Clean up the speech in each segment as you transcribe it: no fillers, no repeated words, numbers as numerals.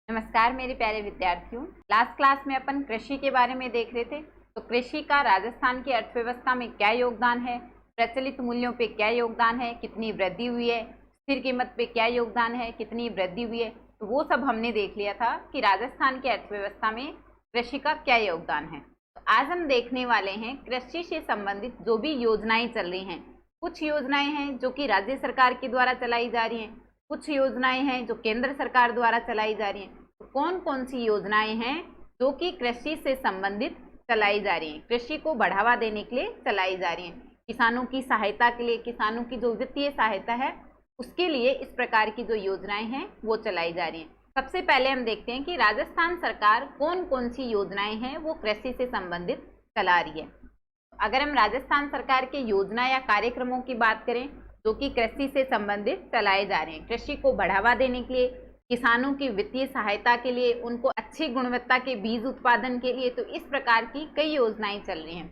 नमस्कार मेरे प्यारे विद्यार्थियों। लास्ट क्लास में अपन कृषि के बारे में देख रहे थे। तो कृषि का राजस्थान की अर्थव्यवस्था में क्या योगदान है, प्रचलित मूल्यों पे क्या योगदान है, कितनी वृद्धि हुई है, स्थिर कीमत पे क्या योगदान है, कितनी वृद्धि हुई है, तो वो सब हमने देख लिया था कि राजस्थान की अर्थव्यवस्था में कृषि का क्या योगदान है। तो आज हम देखने वाले हैं कृषि से संबंधित जो भी योजनाएं चल रही हैं। कुछ योजनाएं हैं जो कि राज्य सरकार के द्वारा चलाई जा रही हैं, कुछ योजनाएं हैं जो केंद्र सरकार द्वारा चलाई जा रही हैं। तो कौन कौन सी योजनाएं हैं जो कि कृषि से संबंधित चलाई जा रही हैं, कृषि को बढ़ावा देने के लिए चलाई जा रही हैं, किसानों की सहायता के लिए, किसानों की जो वित्तीय सहायता है उसके लिए इस प्रकार की जो योजनाएं हैं वो चलाई जा रही हैं। सबसे पहले हम देखते हैं कि राजस्थान सरकार कौन कौन सी योजनाएं हैं वो कृषि से संबंधित चला रही है। अगर हम राजस्थान सरकार के योजना या कार्यक्रमों की बात करें जो कि कृषि से संबंधित चलाए जा रहे हैं, कृषि को बढ़ावा देने के लिए, किसानों की वित्तीय सहायता के लिए, उनको अच्छी गुणवत्ता के बीज उत्पादन के लिए, तो इस प्रकार की कई योजनाएं चल रही हैं।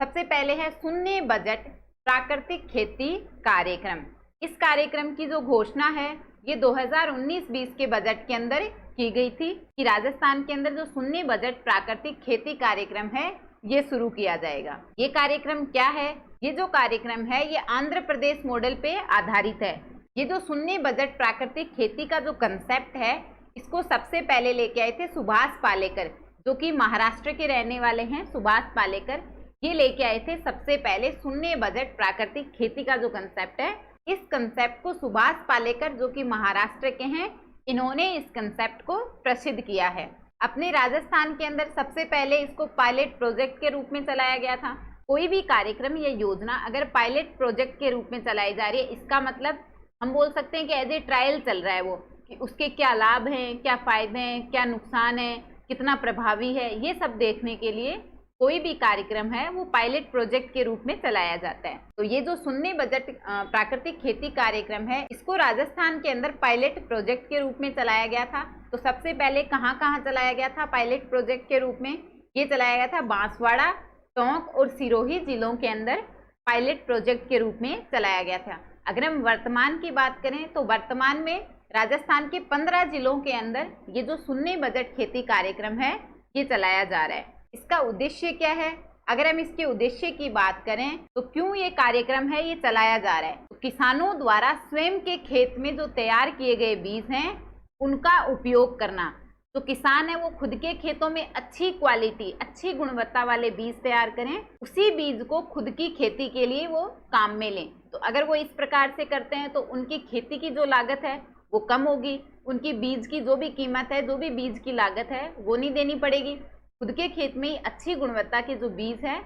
सबसे पहले है शून्य बजट प्राकृतिक खेती कार्यक्रम। इस कार्यक्रम की जो घोषणा है ये 2019-20 के बजट के अंदर की गई थी कि राजस्थान के अंदर जो शून्य बजट प्राकृतिक खेती कार्यक्रम है ये शुरू किया जाएगा। ये कार्यक्रम क्या है? ये जो कार्यक्रम है ये आंध्र प्रदेश मॉडल पे आधारित है। ये जो शून्य बजट प्राकृतिक खेती का जो कंसेप्ट है इसको सबसे पहले लेके आए थे सुभाष पालेकर, जो कि महाराष्ट्र के रहने वाले हैं। सुभाष पालेकर ये लेके आए थे सबसे पहले शून्य बजट प्राकृतिक खेती का जो कंसेप्ट है। इस कंसेप्ट को सुभाष पालेकर जो कि महाराष्ट्र के हैं, इन्होंने इस कंसेप्ट को प्रसिद्ध किया है। अपने राजस्थान के अंदर सबसे पहले इसको पायलट प्रोजेक्ट के रूप में चलाया गया था। कोई भी कार्यक्रम या योजना अगर पायलट प्रोजेक्ट के रूप में चलाई जा रही है, इसका मतलब हम बोल सकते हैं कि एज ए ट्रायल चल रहा है वो, कि उसके क्या लाभ हैं, क्या फायदे हैं, क्या नुकसान है, कितना प्रभावी है, ये सब देखने के लिए कोई भी कार्यक्रम है वो पायलट प्रोजेक्ट के रूप में चलाया जाता है। तो ये जो शून्य बजट प्राकृतिक खेती कार्यक्रम है इसको राजस्थान के अंदर पायलट प्रोजेक्ट के रूप में चलाया गया था। तो सबसे पहले कहाँ कहाँ चलाया गया था पायलट प्रोजेक्ट के रूप में? ये चलाया गया था बांसवाड़ा, टोंक और सिरोही जिलों के अंदर पायलट प्रोजेक्ट के रूप में चलाया गया था। अगर हम वर्तमान की बात करें तो वर्तमान में राजस्थान के 15 जिलों के अंदर ये जो शून्य बजट खेती कार्यक्रम है ये चलाया जा रहा है। इसका उद्देश्य क्या है? अगर हम इसके उद्देश्य की बात करें तो क्यों ये कार्यक्रम है ये चलाया जा रहा है, तो किसानों द्वारा स्वयं के खेत में जो तैयार किए गए बीज हैं उनका उपयोग करना। तो किसान है वो खुद के खेतों में अच्छी क्वालिटी, अच्छी गुणवत्ता वाले बीज तैयार करें, उसी बीज को खुद की खेती के लिए वो काम में लें। तो अगर वो इस प्रकार से करते हैं तो उनकी खेती की जो लागत है वो कम होगी, उनकी बीज की जो भी कीमत है, जो भी बीज की लागत है वो नहीं देनी पड़ेगी। खुद के खेत में ही अच्छी गुणवत्ता के जो बीज है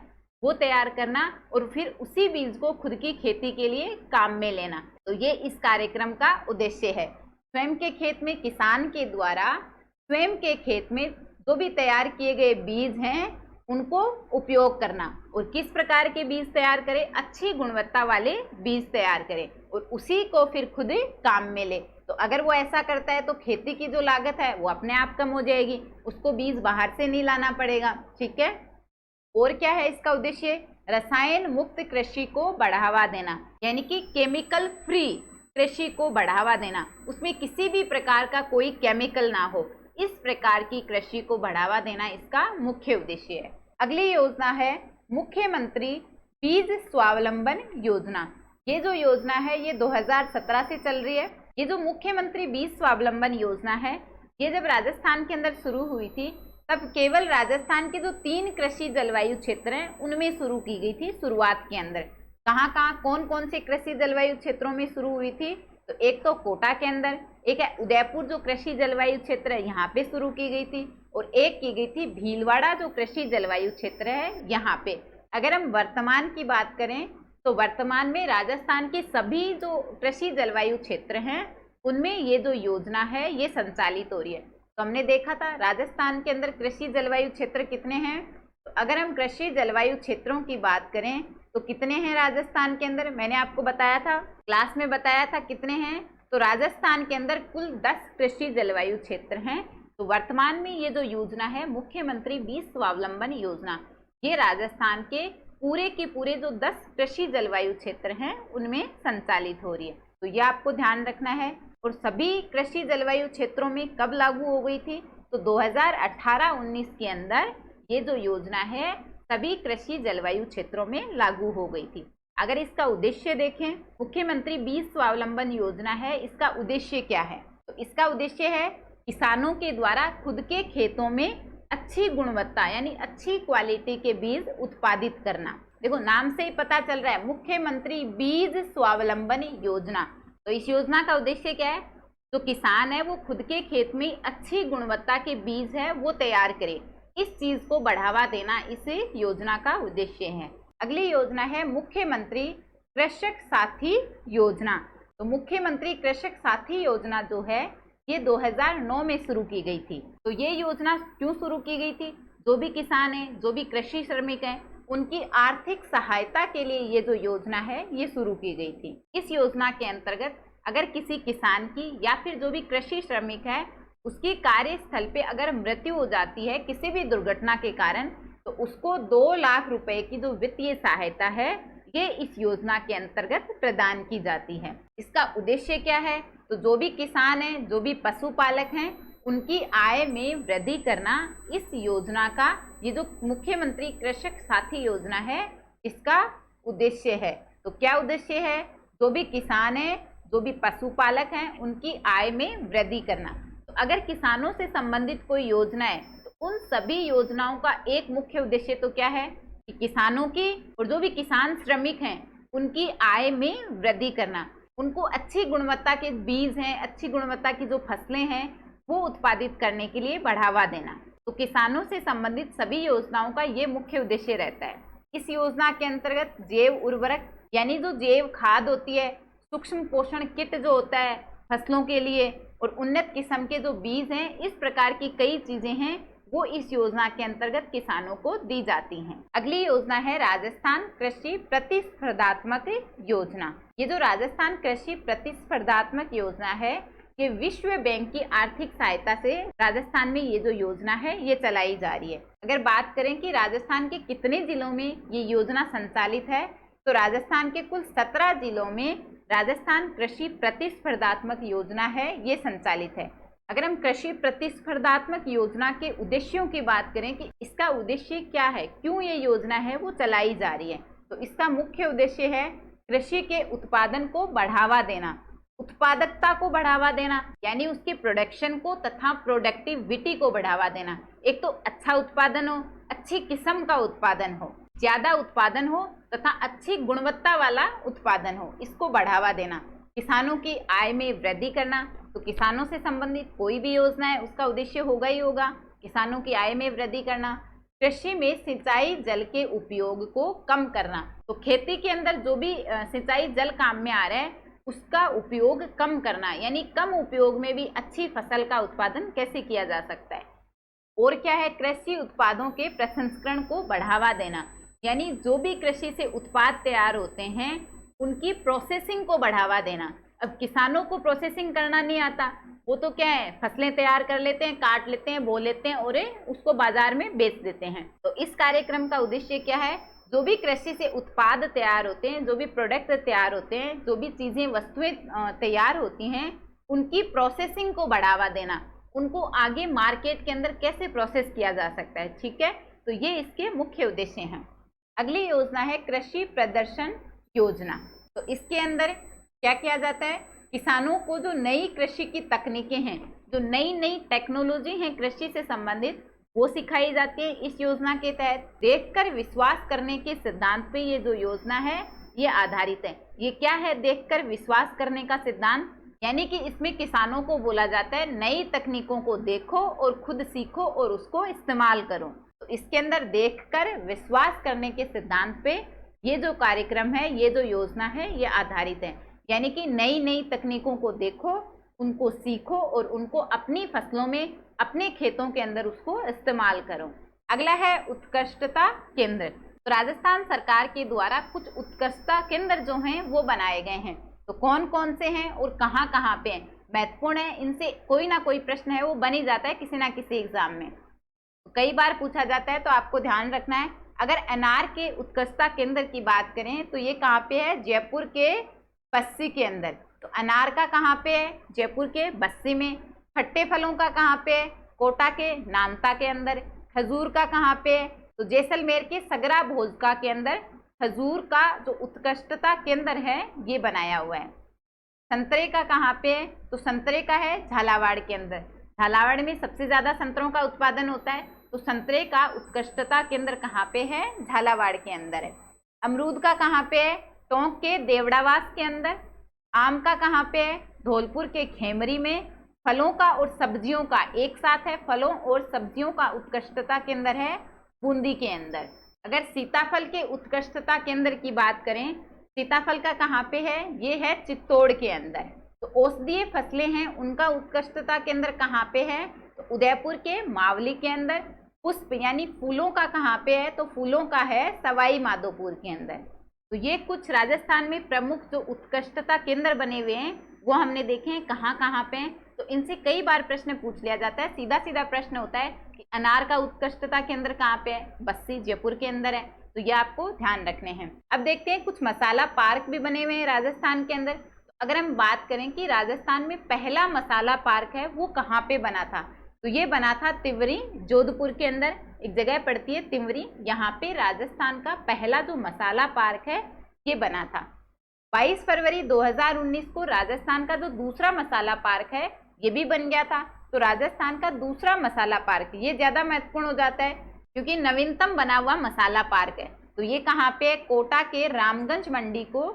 वो तैयार करना और फिर उसी बीज को खुद की खेती के लिए काम में लेना। तो ये इस कार्यक्रम का उद्देश्य है। स्वयं के खेत में किसान के द्वारा स्वयं के खेत में जो भी तैयार किए गए बीज हैं उनको उपयोग करना, और किस प्रकार के बीज तैयार करें? अच्छी गुणवत्ता वाले बीज तैयार करें और उसी को फिर खुद काम में ले। तो अगर वो ऐसा करता है तो खेती की जो लागत है वो अपने आप कम हो जाएगी, उसको बीज बाहर से नहीं लाना पड़ेगा। ठीक है। और क्या है इसका उद्देश्य? रसायन मुक्त कृषि को बढ़ावा देना, यानी कि केमिकल फ्री कृषि को बढ़ावा देना, उसमें किसी भी प्रकार का कोई केमिकल ना हो, इस प्रकार की कृषि को बढ़ावा देना इसका मुख्य उद्देश्य है। अगली योजना है मुख्यमंत्री बीज स्वावलंबन योजना। ये जो योजना है ये 2017 से चल रही है। ये जो मुख्यमंत्री बीज स्वावलंबन योजना है ये जब राजस्थान के अंदर शुरू हुई थी तब केवल राजस्थान के जो 3 कृषि जलवायु क्षेत्र हैं उनमें शुरू की गई थी शुरुआत के अंदर। कहाँ कहाँ कौन कौन से कृषि जलवायु क्षेत्रों में शुरू हुई थी? तो एक तो कोटा के अंदर, एक है उदयपुर जो कृषि जलवायु क्षेत्र है यहाँ पे शुरू की गई थी, और एक की गई थी भीलवाड़ा जो कृषि जलवायु क्षेत्र है यहाँ पे। अगर हम वर्तमान की बात करें तो वर्तमान में राजस्थान के सभी जो कृषि जलवायु क्षेत्र हैं उनमें ये जो योजना है ये संचालित हो रही है। तो हमने देखा था राजस्थान के अंदर कृषि जलवायु क्षेत्र कितने हैं। तो अगर हम कृषि जलवायु क्षेत्रों की बात करें तो कितने हैं राजस्थान के अंदर? मैंने आपको बताया था, क्लास में बताया था कितने हैं। तो राजस्थान के अंदर कुल 10 कृषि जलवायु क्षेत्र हैं। तो वर्तमान में ये जो योजना है मुख्यमंत्री बीज स्वावलंबन योजना, ये राजस्थान के पूरे जो 10 कृषि जलवायु क्षेत्र हैं उनमें संचालित हो रही है। तो ये आपको ध्यान रखना है और सभी कृषि जलवायु क्षेत्रों में कब लागू हो गई थी? तो 2018-19 के अंदर ये जो योजना है सभी कृषि जलवायु क्षेत्रों में लागू हो गई थी। अगर इसका उद्देश्य देखें, मुख्यमंत्री बीज स्वावलंबन योजना है, इसका उद्देश्य क्या है? तो इसका उद्देश्य है किसानों के द्वारा खुद के खेतों में अच्छी गुणवत्ता यानी अच्छी क्वालिटी के बीज उत्पादित करना। देखो नाम से ही पता चल रहा है, मुख्यमंत्री बीज स्वावलंबन योजना। तो इस योजना का उद्देश्य क्या है? जो किसान है वो खुद के खेत में अच्छी गुणवत्ता के बीज है वो तैयार करे, इस चीज को बढ़ावा देना इस योजना का उद्देश्य है। अगली योजना है मुख्यमंत्री कृषक साथी योजना। तो मुख्यमंत्री कृषक साथी योजना जो है ये 2009 में शुरू की गई थी। तो ये योजना क्यों शुरू की गई थी? जो भी किसान है, जो भी कृषि श्रमिक हैं, उनकी आर्थिक सहायता के लिए ये जो योजना है ये शुरू की गई थी। इस योजना के अंतर्गत अगर किसी किसान की या फिर जो भी कृषि श्रमिक है उसकी कार्यस्थल पे अगर मृत्यु हो जाती है किसी भी दुर्घटना के कारण, तो उसको 2 लाख रुपए की जो वित्तीय सहायता है ये इस योजना के अंतर्गत प्रदान की जाती है। इसका उद्देश्य क्या है? तो जो भी किसान हैं, जो भी पशुपालक हैं, उनकी आय में वृद्धि करना इस योजना का, ये जो मुख्यमंत्री कृषक साथी योजना है इसका उद्देश्य है। तो क्या उद्देश्य है? जो भी किसान है, जो भी पशुपालक हैं, उनकी आय में वृद्धि करना। तो अगर किसानों से संबंधित कोई योजना है तो उन सभी योजनाओं का एक मुख्य उद्देश्य तो क्या है कि किसानों की और जो भी किसान श्रमिक हैं उनकी आय में वृद्धि करना, उनको अच्छी गुणवत्ता के बीज हैं, अच्छी गुणवत्ता की जो फसलें हैं वो उत्पादित करने के लिए बढ़ावा देना। तो किसानों से संबंधित सभी योजनाओं का ये मुख्य उद्देश्य रहता है। इस योजना के अंतर्गत जैव उर्वरक यानी जो जैव खाद होती है, सूक्ष्म पोषण किट जो होता है फसलों के लिए, और उन्नत किस्म के जो बीज हैं, इस प्रकार की कई चीजें हैं वो इस योजना के अंतर्गत किसानों को दी जाती हैं। अगली योजना है राजस्थान कृषि प्रतिस्पर्धात्मक योजना। ये जो राजस्थान कृषि प्रतिस्पर्धात्मक योजना है ये विश्व बैंक की आर्थिक सहायता से राजस्थान में ये जो योजना है ये चलाई जा रही है। अगर बात करें कि राजस्थान के कितने जिलों में ये योजना संचालित है, तो राजस्थान के कुल 17 जिलों में राजस्थान कृषि प्रतिस्पर्धात्मक योजना है ये संचालित है। अगर हम कृषि प्रतिस्पर्धात्मक योजना के उद्देश्यों की बात करें कि इसका उद्देश्य क्या है, क्यों ये योजना है वो चलाई जा रही है, तो इसका मुख्य उद्देश्य है कृषि के उत्पादन को बढ़ावा देना, उत्पादकता को बढ़ावा देना यानी उसके प्रोडक्शन को तथा प्रोडक्टिविटी को बढ़ावा देना। एक तो अच्छा उत्पादन हो, अच्छी किस्म का उत्पादन हो, ज्यादा उत्पादन हो तथा अच्छी गुणवत्ता वाला उत्पादन हो, इसको बढ़ावा देना। किसानों की आय में वृद्धि करना, तो किसानों से संबंधित कोई भी योजना है उसका उद्देश्य होगा ही होगा किसानों की आय में वृद्धि करना। कृषि में सिंचाई जल के उपयोग को कम करना, तो खेती के अंदर जो भी सिंचाई जल काम में आ रहा है उसका उपयोग कम करना, यानी कम उपयोग में भी अच्छी फसल का उत्पादन कैसे किया जा सकता है। और क्या है? कृषि उत्पादों के प्रसंस्करण को बढ़ावा देना, यानी जो भी कृषि से उत्पाद तैयार होते हैं उनकी प्रोसेसिंग को बढ़ावा देना। अब किसानों को प्रोसेसिंग करना नहीं आता, वो तो क्या है फसलें तैयार कर लेते हैं, काट लेते हैं, बो लेते हैं और उसको बाजार में बेच देते हैं। तो इस कार्यक्रम का उद्देश्य क्या है? जो भी कृषि से उत्पाद तैयार होते हैं, जो भी प्रोडक्ट तैयार होते हैं, जो भी चीजें वस्तुएं तैयार होती हैं उनकी प्रोसेसिंग को बढ़ावा देना, उनको आगे मार्केट के अंदर कैसे प्रोसेस किया जा सकता है। ठीक है, तो ये इसके मुख्य उद्देश्य हैं। अगली योजना है कृषि प्रदर्शन योजना। तो इसके अंदर क्या किया जाता है? किसानों को जो नई कृषि की तकनीकें हैं, जो नई नई टेक्नोलॉजी हैं कृषि से संबंधित, वो सिखाई जाती है। इस योजना के तहत देखकर विश्वास करने के सिद्धांत पे ये जो योजना है ये आधारित है। ये क्या है देखकर विश्वास करने का सिद्धांत? यानी कि इसमें किसानों को बोला जाता है नई तकनीकों को देखो और खुद सीखो और उसको इस्तेमाल करो। तो इसके अंदर देखकर विश्वास करने के सिद्धांत पे ये जो कार्यक्रम है, ये जो योजना है ये आधारित है। यानी कि नई नई तकनीकों को देखो, उनको सीखो और उनको अपनी फसलों में, अपने खेतों के अंदर उसको इस्तेमाल करो। अगला है उत्कृष्टता केंद्र। तो राजस्थान सरकार के द्वारा कुछ उत्कृष्टता केंद्र जो हैं वो बनाए गए हैं। तो कौन कौन से हैं और कहाँ कहाँ पे हैं, महत्वपूर्ण है, इनसे कोई ना कोई प्रश्न है वो बन ही जाता है किसी ना किसी एग्जाम में, तो कई बार पूछा जाता है। तो आपको ध्यान रखना है, अगर एनआर के उत्कृष्टता केंद्र की बात करें तो ये कहाँ पे है? जयपुर के पस्सी के अंदर। तो अनार का कहाँ पे है? जयपुर के बस्सी में। खट्टे फलों का कहाँ पे है? कोटा के नामता के अंदर। खजूर का कहाँ पे है? तो जैसलमेर के सगरा भोजका के अंदर खजूर का जो उत्कृष्टता केंद्र है ये बनाया हुआ है। संतरे का कहाँ पे है? तो संतरे का है झालावाड़ के अंदर। झालावाड़ में सबसे ज़्यादा संतरों का उत्पादन होता है, तो संतरे का उत्कृष्टता केंद्र कहाँ पे है? झालावाड़ के अंदर है। अमरूद का कहाँ पे है? टोंक के देवड़ावास के अंदर। आम का कहाँ पे है? धौलपुर के खेमरी में। फलों का और सब्जियों का एक साथ है, फलों और सब्जियों का उत्कृष्टता केंद्र है बूंदी के अंदर। अगर सीताफल के उत्कृष्टता केंद्र की बात करें, सीताफल का कहाँ पे है? ये है चित्तौड़ के अंदर। तो औषधीय फसलें हैं उनका उत्कृष्टता केंद्र कहाँ पे है? तो उदयपुर के मावली के अंदर। पुष्प यानी फूलों का कहाँ पे है? तो फूलों का है सवाई माधोपुर के अंदर। तो ये कुछ राजस्थान में प्रमुख जो उत्कृष्टता केंद्र बने हुए हैं वो हमने देखे हैं कहाँ कहाँ पे हैं। तो इनसे कई बार प्रश्न पूछ लिया जाता है। सीधा सीधा प्रश्न होता है कि अनार का उत्कृष्टता केंद्र कहाँ पे है? बस्सी जयपुर के अंदर है। तो ये आपको ध्यान रखने हैं। अब देखते हैं कुछ मसाला पार्क भी बने हुए हैं राजस्थान के अंदर। तो अगर हम बात करें कि राजस्थान में पहला मसाला पार्क है वो कहाँ पे बना था, तो ये बना था तिवरी जोधपुर के अंदर। एक जगह पड़ती है तिवरी, यहाँ पे राजस्थान का पहला जो मसाला पार्क है ये बना था। 22 फरवरी 2019 को राजस्थान का जो दूसरा मसाला पार्क है ये भी बन गया था। तो राजस्थान का दूसरा मसाला पार्क ये ज़्यादा महत्वपूर्ण हो जाता है क्योंकि नवीनतम बना हुआ मसाला पार्क है। तो ये कहाँ पे है? कोटा के रामगंज मंडी को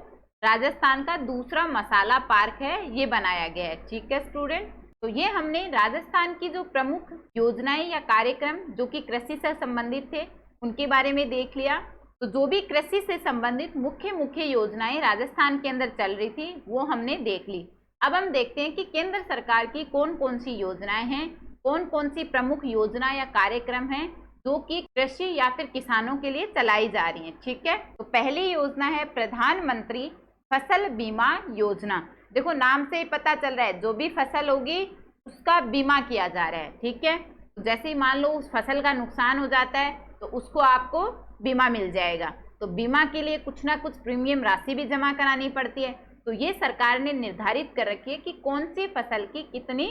राजस्थान का दूसरा मसाला पार्क है ये बनाया गया है। ठीक है स्टूडेंट, तो ये हमने राजस्थान की जो प्रमुख योजनाएं या कार्यक्रम जो कि कृषि से संबंधित थे उनके बारे में देख लिया। तो जो भी कृषि से संबंधित मुख्य योजनाएं राजस्थान के अंदर चल रही थी वो हमने देख ली। अब हम देखते हैं कि केंद्र सरकार की कौन कौन सी योजनाएं हैं, कौन कौन सी प्रमुख योजना या कार्यक्रम हैं जो कि कृषि या फिर किसानों के लिए चलाई जा रही हैं। ठीक है, तो पहली योजना है प्रधानमंत्री फसल बीमा योजना। देखो नाम से ही पता चल रहा है जो भी फसल होगी उसका बीमा किया जा रहा है। ठीक है, तो जैसे ही मान लो उस फसल का नुकसान हो जाता है तो उसको आपको बीमा मिल जाएगा। तो बीमा के लिए कुछ ना कुछ प्रीमियम राशि भी जमा करानी पड़ती है। तो ये सरकार ने निर्धारित कर रखी है कि कौन सी फसल की कितनी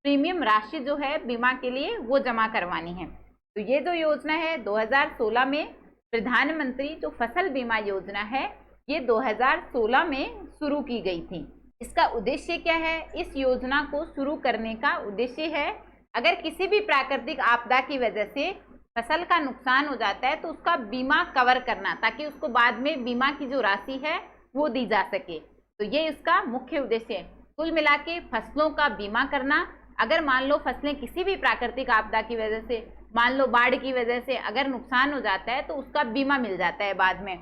प्रीमियम राशि जो है बीमा के लिए वो जमा करवानी है। तो ये जो योजना है 2016 में प्रधानमंत्री जो फसल बीमा योजना है ये 2016 में शुरू की गई थी। इसका उद्देश्य क्या है? इस योजना को शुरू करने का उद्देश्य है अगर किसी भी प्राकृतिक आपदा की वजह से फसल का नुकसान हो जाता है तो उसका बीमा कवर करना, ताकि उसको बाद में बीमा की जो राशि है वो दी जा सके। तो ये इसका मुख्य उद्देश्य है। कुल मिला के फसलों का बीमा करना। अगर मान लो फसलें किसी भी प्राकृतिक आपदा की वजह से, मान लो बाढ़ की वजह से अगर नुकसान हो जाता है तो उसका बीमा मिल जाता है बाद में।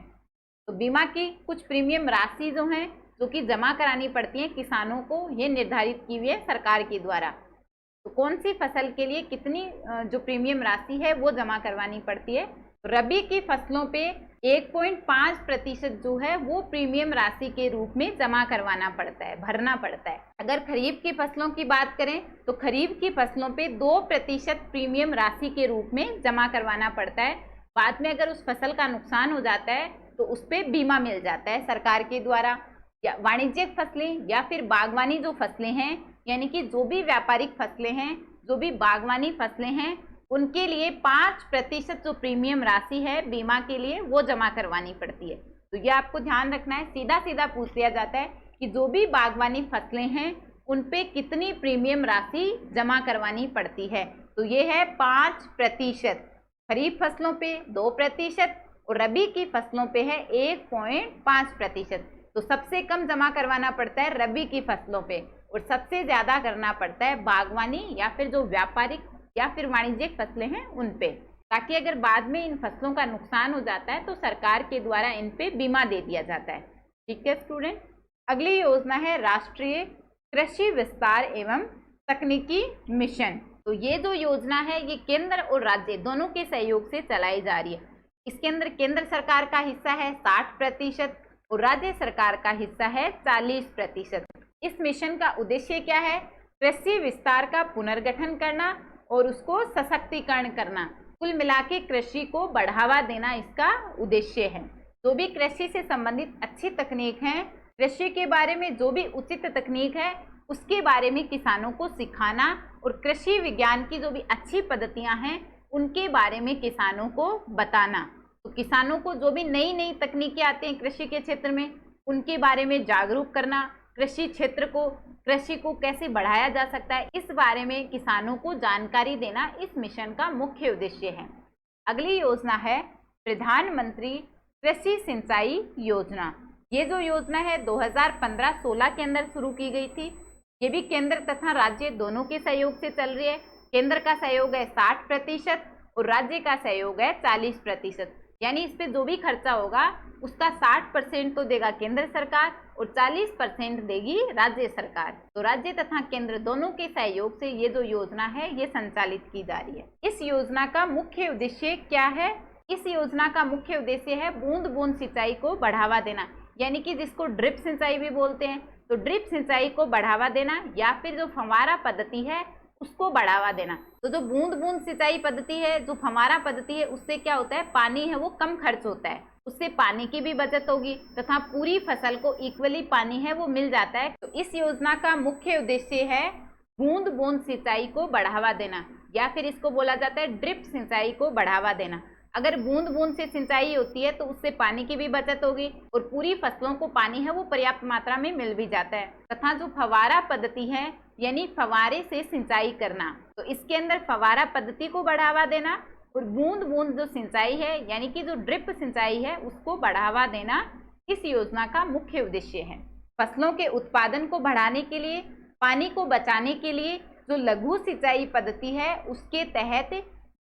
तो बीमा की कुछ प्रीमियम राशि जो हैं जो कि जमा करानी पड़ती है किसानों को, ये निर्धारित की हुई है सरकार के द्वारा। तो कौन सी फसल के लिए कितनी जो प्रीमियम राशि है वो जमा करवानी पड़ती है? रबी की फसलों पे 1.5% जो है वो प्रीमियम राशि के रूप में जमा करवाना पड़ता है, भरना पड़ता है। अगर खरीफ की फसलों की बात करें तो खरीफ की फसलों पे 2% प्रीमियम राशि के रूप में जमा करवाना पड़ता है। बाद में अगर उस फसल का नुकसान हो जाता है तो उस पर बीमा मिल जाता है सरकार के द्वारा। या वाणिज्यिक फसलें या फिर बागवानी जो फसलें हैं, यानी कि जो भी व्यापारिक फसलें हैं, जो भी बागवानी फसलें हैं, उनके लिए 5% जो प्रीमियम राशि है बीमा के लिए वो जमा करवानी पड़ती है। तो ये आपको ध्यान रखना है। सीधा सीधा पूछ लिया जाता है कि जो भी बागवानी फसलें हैं उन पे कितनी प्रीमियम राशि जमा करवानी पड़ती है। तो ये है 5%। खरीफ फसलों पे 2% और रबी की फसलों पे है 1.5%। तो सबसे कम जमा करवाना पड़ता है रबी की फसलों पे और सबसे ज़्यादा करना पड़ता है बागवानी या फिर जो व्यापारिक या फिर वाणिज्यिक फसलें हैं उन पे, ताकि अगर बाद में इन फसलों का नुकसान हो जाता है तो सरकार के द्वारा इन पे बीमा दे दिया जाता है। ठीक है स्टूडेंट, अगली योजना है राष्ट्रीय कृषि विस्तार एवं तकनीकी मिशन। तो ये जो योजना है ये केंद्र और राज्य दोनों के सहयोग से चलाई जा रही है। इसके अंदर केंद्र सरकार का हिस्सा है 60% और राज्य सरकार का हिस्सा है 40%। इस मिशन का उद्देश्य क्या है? कृषि विस्तार का पुनर्गठन करना और उसको सशक्तिकरण करना। कुल मिला के कृषि को बढ़ावा देना इसका उद्देश्य है। जो भी कृषि से संबंधित अच्छी तकनीक हैं कृषि के बारे में जो भी उचित तकनीक है उसके बारे में किसानों को सिखाना और कृषि विज्ञान की जो भी अच्छी पद्धतियां हैं उनके बारे में किसानों को बताना। तो किसानों को जो भी नई नई तकनीकें आती हैं कृषि के क्षेत्र में उनके बारे में जागरूक करना, कृषि क्षेत्र को, कृषि को कैसे बढ़ाया जा सकता है, इस बारे में किसानों को जानकारी देना इस मिशन का मुख्य उद्देश्य है। अगली योजना है प्रधानमंत्री कृषि सिंचाई योजना। ये जो योजना है 2015-16 के अंदर शुरू की गई थी। ये भी केंद्र तथा राज्य दोनों के सहयोग से चल रही है। केंद्र का सहयोग है 60% और राज्य का सहयोग है 40%। यानी इस पे जो भी खर्चा होगा उसका 60% तो देगा केंद्र सरकार और 40% देगी राज्य सरकार। तो राज्य तथा केंद्र दोनों के सहयोग से ये जो योजना है ये संचालित की जा रही है। इस योजना का मुख्य उद्देश्य क्या है? इस योजना का मुख्य उद्देश्य है बूंद बूंद सिंचाई को बढ़ावा देना, यानी कि जिसको ड्रिप सिंचाई भी बोलते हैं। तो ड्रिप सिंचाई को बढ़ावा देना या फिर जो फव्वारा पद्धति है उसको बढ़ावा देना। तो जो बूंद बूंद सिंचाई पद्धति है, जो फव्वारा पद्धति है, उससे क्या होता है, पानी है वो कम खर्च होता है, उससे पानी की भी बचत होगी तथा पूरी फसल को इक्वली पानी है वो मिल जाता है। तो इस योजना का मुख्य उद्देश्य है बूंद बूंद सिंचाई को बढ़ावा देना या फिर इसको बोला जाता है ड्रिप सिंचाई को बढ़ावा देना। अगर बूंद बूंद से सिंचाई होती है तो उससे पानी की भी बचत होगी और पूरी फसलों को पानी है वो पर्याप्त मात्रा में मिल भी जाता है। तथा जो फव्वारा पद्धति है यानी फव्वारे से सिंचाई करना, तो इसके अंदर फव्वारा पद्धति को बढ़ावा देना और बूंद बूंद जो सिंचाई है यानी कि जो ड्रिप सिंचाई है उसको बढ़ावा देना इस योजना का मुख्य उद्देश्य है। फसलों के उत्पादन को बढ़ाने के लिए, पानी को बचाने के लिए जो लघु सिंचाई पद्धति है उसके तहत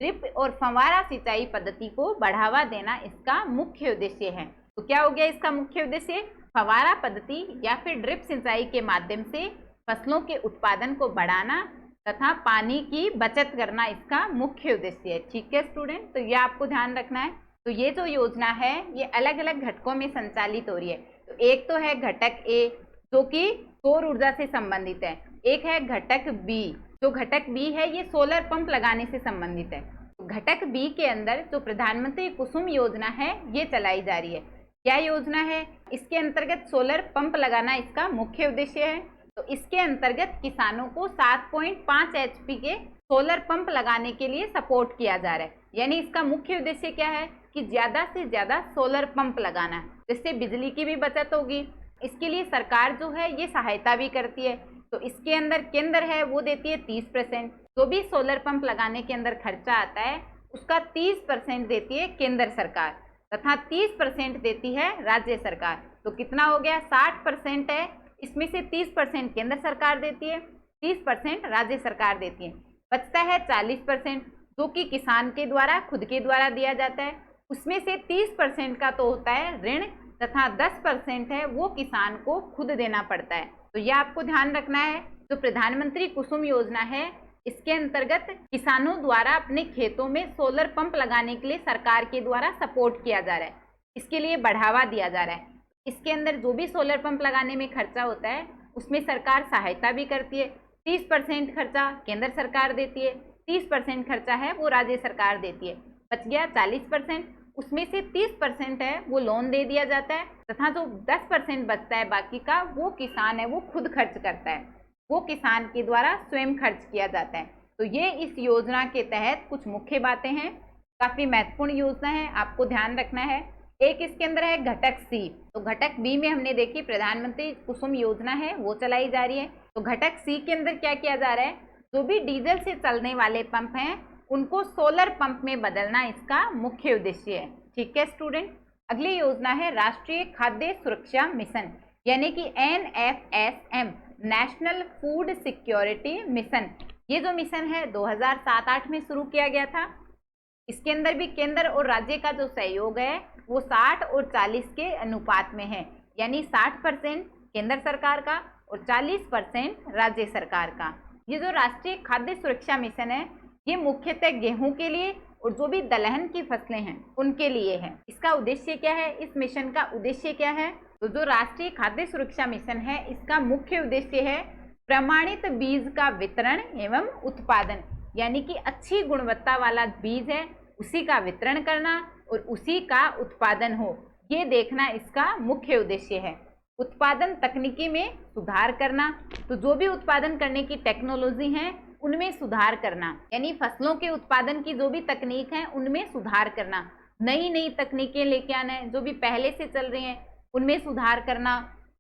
ड्रिप और फव्वारा सिंचाई पद्धति को बढ़ावा देना इसका मुख्य उद्देश्य है। तो क्या हो गया इसका मुख्य उद्देश्य? फव्वारा पद्धति या फिर ड्रिप सिंचाई के माध्यम से फसलों के उत्पादन को बढ़ाना तथा पानी की बचत करना इसका मुख्य उद्देश्य है। ठीक है स्टूडेंट, तो ये आपको ध्यान रखना है। तो ये जो योजना है ये अलग अलग घटकों में संचालित हो रही है। तो एक तो है घटक ए जो कि सौर ऊर्जा से संबंधित है, एक है घटक बी। जो घटक बी है ये सोलर पंप लगाने से संबंधित है। तो घटक बी के अंदर जो प्रधानमंत्री कुसुम योजना है ये चलाई जा रही है। क्या योजना है? इसके अंतर्गत सोलर पंप लगाना इसका मुख्य उद्देश्य है। तो इसके अंतर्गत किसानों को 7.5 HP के सोलर पंप लगाने के लिए सपोर्ट किया जा रहा है। यानी इसका मुख्य उद्देश्य क्या है कि ज़्यादा से ज़्यादा सोलर पंप लगाना है, जिससे बिजली की भी बचत होगी। इसके लिए सरकार जो है ये सहायता भी करती है। तो इसके अंदर केंद्र है वो देती है 30%। जो भी सोलर पंप लगाने के अंदर खर्चा आता है उसका 30% देती है केंद्र सरकार तथा 30% देती है राज्य सरकार। तो कितना हो गया? 60% है, इसमें से 30% केंद्र सरकार देती है, 30% राज्य सरकार देती है। बचता है 40% जो कि किसान के द्वारा खुद के द्वारा दिया जाता है। उसमें से 30% का तो होता है ऋण तथा 10% है वो किसान को खुद देना पड़ता है। तो यह आपको ध्यान रखना है। जो प्रधानमंत्री कुसुम योजना है इसके अंतर्गत किसानों द्वारा अपने खेतों में सोलर पंप लगाने के लिए सरकार के द्वारा सपोर्ट किया जा रहा है, इसके लिए बढ़ावा दिया जा रहा है। इसके अंदर जो भी सोलर पंप लगाने में खर्चा होता है उसमें सरकार सहायता भी करती है। 30% खर्चा केंद्र सरकार देती है, 30% खर्चा है वो राज्य सरकार देती है। बच गया 40%, उसमें से 30% है वो लोन दे दिया जाता है तथा जो 10% बचता है बाकी का वो किसान है वो खुद खर्च करता है, वो किसान के द्वारा स्वयं खर्च किया जाता है। तो ये इस योजना के तहत कुछ मुख्य बातें हैं, काफ़ी महत्वपूर्ण योजना है, आपको ध्यान रखना है। एक इसके अंदर है घटक सी। तो घटक बी में हमने देखी प्रधानमंत्री कुसुम योजना है वो चलाई जा रही है। तो घटक सी के अंदर क्या किया जा रहा है? जो भी डीजल से चलने वाले पंप हैं उनको सोलर पंप में बदलना इसका मुख्य उद्देश्य है। ठीक है स्टूडेंट। अगली योजना है राष्ट्रीय खाद्य सुरक्षा मिशन यानी कि NFSM, national food security mission. ये जो मिशन है 2007-8 में शुरू किया गया था। इसके अंदर भी केंद्र और राज्य का जो सहयोग है वो 60 और 40 के अनुपात में है, यानी 60% केंद्र सरकार का और 40% राज्य सरकार का। ये जो राष्ट्रीय खाद्य सुरक्षा मिशन है ये मुख्यतः गेहूं के लिए और जो भी दलहन की फसलें हैं उनके लिए है। इसका उद्देश्य क्या है? इस मिशन का उद्देश्य क्या है? तो जो राष्ट्रीय खाद्य सुरक्षा मिशन है इसका मुख्य उद्देश्य है प्रमाणित बीज का वितरण एवं उत्पादन, यानी कि अच्छी गुणवत्ता वाला बीज है उसी का वितरण करना और उसी का उत्पादन हो, ये देखना इसका मुख्य उद्देश्य है। उत्पादन तकनीकी में सुधार करना, तो जो भी उत्पादन करने की टेक्नोलॉजी है उनमें सुधार करना, यानी फसलों के उत्पादन की जो भी तकनीक है उनमें सुधार करना, नई नई तकनीकें लेके आना है, जो भी पहले से चल रही हैं उनमें सुधार करना,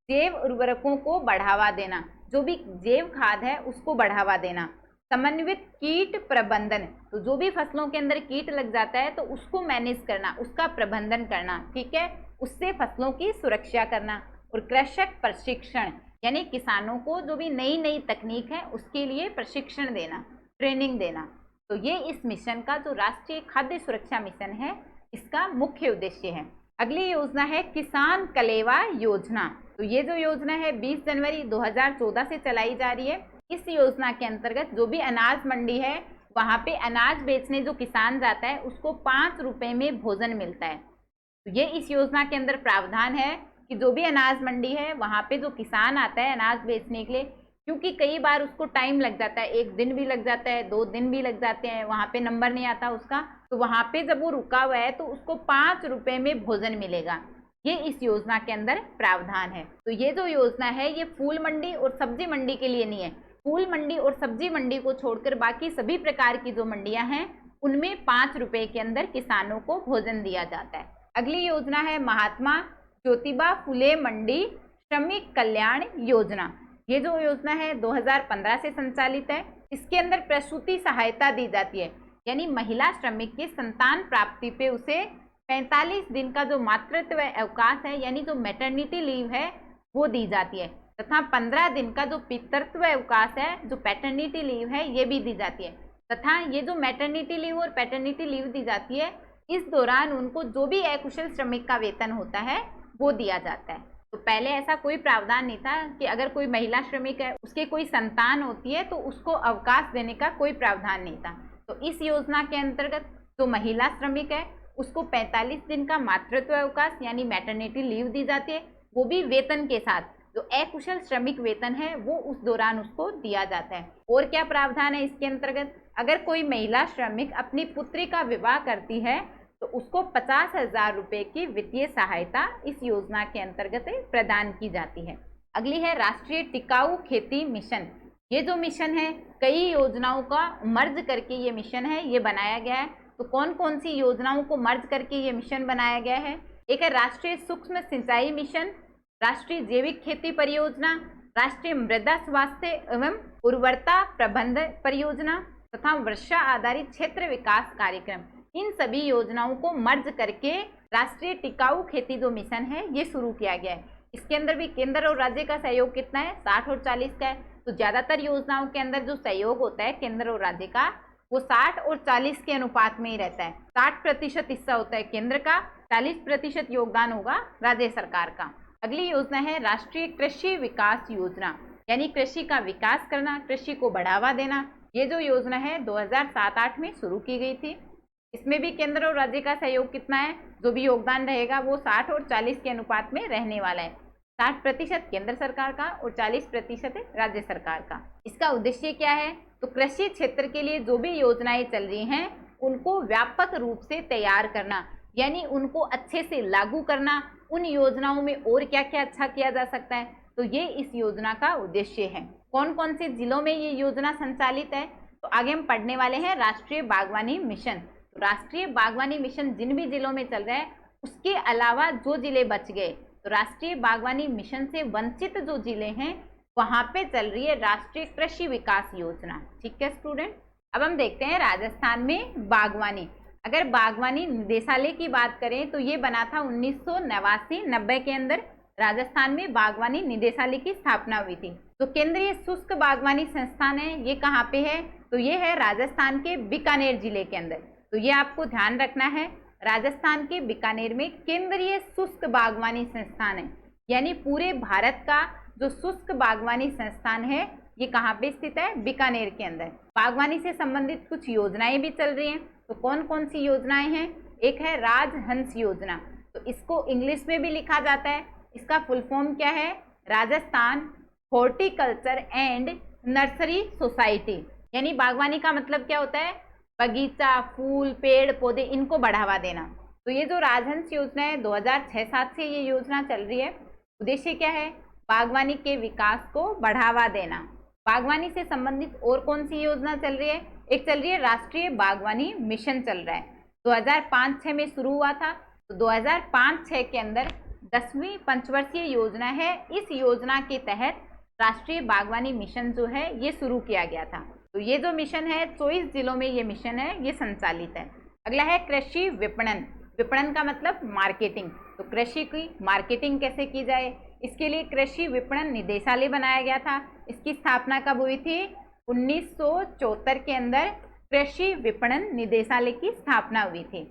जैव उर्वरकों को बढ़ावा देना, जो भी जैव खाद है उसको बढ़ावा देना, समन्वित कीट प्रबंधन, तो जो भी फसलों के अंदर कीट लग जाता है तो उसको मैनेज करना, उसका प्रबंधन करना, ठीक है, उससे फसलों की सुरक्षा करना, और कृषक प्रशिक्षण, यानी किसानों को जो भी नई नई तकनीक है उसके लिए प्रशिक्षण देना, ट्रेनिंग देना। तो ये इस मिशन का, जो राष्ट्रीय खाद्य सुरक्षा मिशन है, इसका मुख्य उद्देश्य है। अगली योजना है किसान कलेवा योजना। तो ये जो योजना है 20 जनवरी 2014 से चलाई जा रही है। इस योजना के अंतर्गत जो भी अनाज मंडी है वहाँ पे अनाज बेचने जो किसान जाता है उसको 5 रुपए में भोजन मिलता है। तो ये इस योजना के अंदर प्रावधान है कि जो भी अनाज मंडी है वहाँ पे जो किसान आता है अनाज बेचने के लिए, क्योंकि कई बार उसको टाइम लग जाता है, 1 दिन भी लग जाता है, 2 दिन भी लग जाते हैं, वहाँ पे नंबर नहीं आता उसका, तो वहाँ पे जब वो रुका हुआ है तो उसको 5 रुपए में भोजन मिलेगा। ये इस योजना के अंदर प्रावधान है। तो ये जो योजना है ये फूल मंडी और सब्जी मंडी के लिए नहीं है। फूल मंडी और सब्जी मंडी को छोड़कर बाकी सभी प्रकार की जो मंडियां हैं उनमें 5 रुपए के अंदर किसानों को भोजन दिया जाता है। अगली योजना है महात्मा ज्योतिबा फुले मंडी श्रमिक कल्याण योजना। ये जो योजना है 2015 से संचालित है। इसके अंदर प्रसूति सहायता दी जाती है, यानी महिला श्रमिक की संतान प्राप्ति पे उसे 45 दिन का जो मातृत्व अवकाश है, यानी जो मैटरनिटी लीव है वो दी जाती है, तथा 15 दिन का जो पितृत्व अवकाश है, जो पैटर्निटी लीव है, ये भी दी जाती है। तथा ये जो मैटरनिटी लीव और पैटर्निटी लीव दी जाती है, इस दौरान उनको जो भी अकुशल श्रमिक का वेतन होता है वो दिया जाता है। तो पहले ऐसा कोई प्रावधान नहीं था कि अगर कोई महिला श्रमिक है, उसके कोई संतान होती है तो उसको अवकाश देने का कोई प्रावधान नहीं था। तो इस योजना के अंतर्गत जो महिला श्रमिक है उसको 45 दिन का मातृत्व अवकाश यानी मैटरनिटी लीव दी जाती है, वो भी वेतन के साथ। जो अकुशल श्रमिक वेतन है वो उस दौरान उसको दिया जाता है। और क्या प्रावधान है इसके अंतर्गत, अगर कोई महिला श्रमिक अपनी पुत्री का विवाह करती है तो उसको 50,000 रुपए की वित्तीय सहायता इस योजना के अंतर्गत प्रदान की जाती है। अगली है राष्ट्रीय टिकाऊ खेती मिशन। ये जो मिशन है कई योजनाओं का मर्ज करके ये मिशन है, ये बनाया गया है। तो कौन कौन सी योजनाओं को मर्ज करके ये मिशन बनाया गया है? एक है राष्ट्रीय सूक्ष्म सिंचाई मिशन, राष्ट्रीय जैविक खेती परियोजना, राष्ट्रीय मृदा स्वास्थ्य एवं उर्वरता प्रबंध परियोजना तथा वर्षा आधारित क्षेत्र विकास कार्यक्रम। इन सभी योजनाओं को मर्ज करके राष्ट्रीय टिकाऊ खेती जो मिशन है ये शुरू किया गया है। इसके अंदर भी केंद्र और राज्य का सहयोग कितना है? 60 और 40 का है। तो ज्यादातर योजनाओं के अंदर जो सहयोग होता है केंद्र और राज्य का वो 60 और 40 के अनुपात में ही रहता है। 60% हिस्सा होता है केंद्र का, 40% योगदान होगा राज्य सरकार का। अगली योजना है राष्ट्रीय कृषि विकास योजना, यानी कृषि का विकास करना, कृषि को बढ़ावा देना। ये जो योजना है 2007-8 में शुरू की गई थी। इसमें भी केंद्र और राज्य का सहयोग कितना है? जो भी योगदान रहेगा वो 60 और 40 के अनुपात में रहने वाला है। 60% केंद्र सरकार का और 40% राज्य सरकार का। इसका उद्देश्य क्या है? तो कृषि क्षेत्र के लिए जो भी योजनाएं चल रही हैं उनको व्यापक रूप से तैयार करना, यानी उनको अच्छे से लागू करना। उन योजनाओं में और क्या क्या अच्छा किया जा सकता है, तो ये इस योजना का उद्देश्य है। कौन कौन से जिलों में ये योजना संचालित है? तो आगे हम पढ़ने वाले हैं राष्ट्रीय बागवानी मिशन। तो राष्ट्रीय बागवानी मिशन जिन भी जिलों में चल रहा है उसके अलावा जो जिले बच गए, तो राष्ट्रीय बागवानी मिशन से वंचित जो जिले हैं वहां पे चल रही है राष्ट्रीय कृषि विकास योजना। ठीक है स्टूडेंट, अब हम देखते हैं राजस्थान में बागवानी। अगर बागवानी निदेशालय की बात करें तो ये बना था 1989-90 के अंदर राजस्थान में बागवानी निदेशालय की स्थापना हुई थी। तो केंद्रीय शुष्क बागवानी संस्थान है, ये कहाँ पे है? तो ये है राजस्थान के बीकानेर जिले के अंदर। तो ये आपको ध्यान रखना है, राजस्थान के बीकानेर में केंद्रीय शुष्क बागवानी संस्थान है, यानी पूरे भारत का जो शुष्क बागवानी संस्थान है ये कहाँ पे स्थित है? बीकानेर के अंदर। बागवानी से संबंधित कुछ योजनाएं भी चल रही हैं। तो कौन कौन सी योजनाएं हैं? एक है राजहंस योजना, तो इसको इंग्लिश में भी लिखा जाता है। इसका फुल फॉर्म क्या है? Rajasthan horticulture and nursery society. यानी बागवानी का मतलब क्या होता है? बगीचा, फूल, पेड़ पौधे, इनको बढ़ावा देना। तो ये जो राजहंस योजना है 2006-07 से ये योजना चल रही है। उद्देश्य क्या है? बागवानी के विकास को बढ़ावा देना। बागवानी से संबंधित और कौन सी योजना चल रही है? एक चल रही है राष्ट्रीय बागवानी मिशन चल रहा है, 2005-6 में शुरू हुआ था। तो 2005-6 के अंदर 10वीं पंचवर्षीय योजना है। इस योजना के तहत राष्ट्रीय बागवानी मिशन जो है ये शुरू किया गया था। तो ये जो मिशन है 24 जिलों में ये मिशन है ये संचालित है। अगला है कृषि विपणन। विपणन का मतलब मार्केटिंग। तो कृषि की मार्केटिंग कैसे की जाए, इसके लिए कृषि विपणन निदेशालय बनाया गया था। इसकी स्थापना कब हुई थी? 1974 के अंदर कृषि विपणन निदेशालय की स्थापना हुई थी।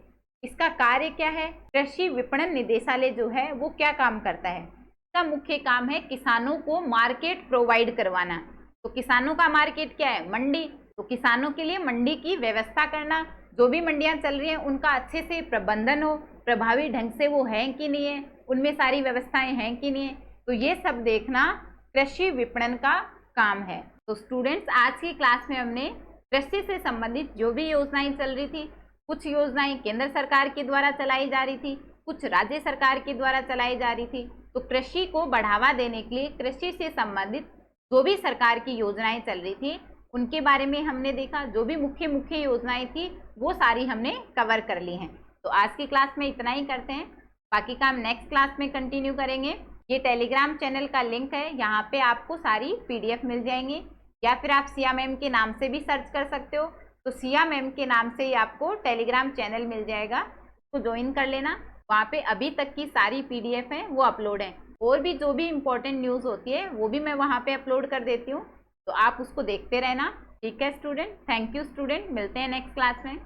इसका कार्य क्या है? कृषि विपणन निदेशालय जो है वो क्या काम करता है? इसका मुख्य काम है किसानों को मार्केट प्रोवाइड करवाना। तो किसानों का मार्केट क्या है? मंडी। तो किसानों के लिए मंडी की व्यवस्था करना, जो भी मंडियां चल रही हैं उनका अच्छे से प्रबंधन हो, प्रभावी ढंग से वो हैं कि नहीं है, उनमें सारी व्यवस्थाएं हैं कि नहीं है, तो ये सब देखना कृषि विपणन का काम है। तो स्टूडेंट्स, आज की क्लास में हमने कृषि से संबंधित जो भी योजनाएं चल रही थी, कुछ योजनाएं केंद्र सरकार के द्वारा चलाई जा रही थी, कुछ राज्य सरकार के द्वारा चलाई जा रही थी। तो कृषि को बढ़ावा देने के लिए कृषि से संबंधित जो भी सरकार की योजनाएं चल रही थी उनके बारे में हमने देखा। जो भी मुख्य मुख्य योजनाएं थी वो सारी हमने कवर कर ली हैं। तो आज की क्लास में इतना ही करते हैं, बाकी का हम नेक्स्ट क्लास में कंटिन्यू करेंगे। ये टेलीग्राम चैनल का लिंक है, यहाँ पे आपको सारी PDF मिल जाएंगी, या फिर आप सिया मैम के नाम से भी सर्च कर सकते हो। तो सिया मैम के नाम से ही आपको टेलीग्राम चैनल मिल जाएगा, उसको ज्वाइन कर लेना। वहाँ पे अभी तक की सारी PDF हैं वो अपलोड हैं, और भी जो भी इम्पोर्टेंट न्यूज़ होती है वो भी मैं वहाँ पे अपलोड कर देती हूँ, तो आप उसको देखते रहना। ठीक है स्टूडेंट, थैंक यू स्टूडेंट, मिलते हैं नेक्स्ट क्लास में।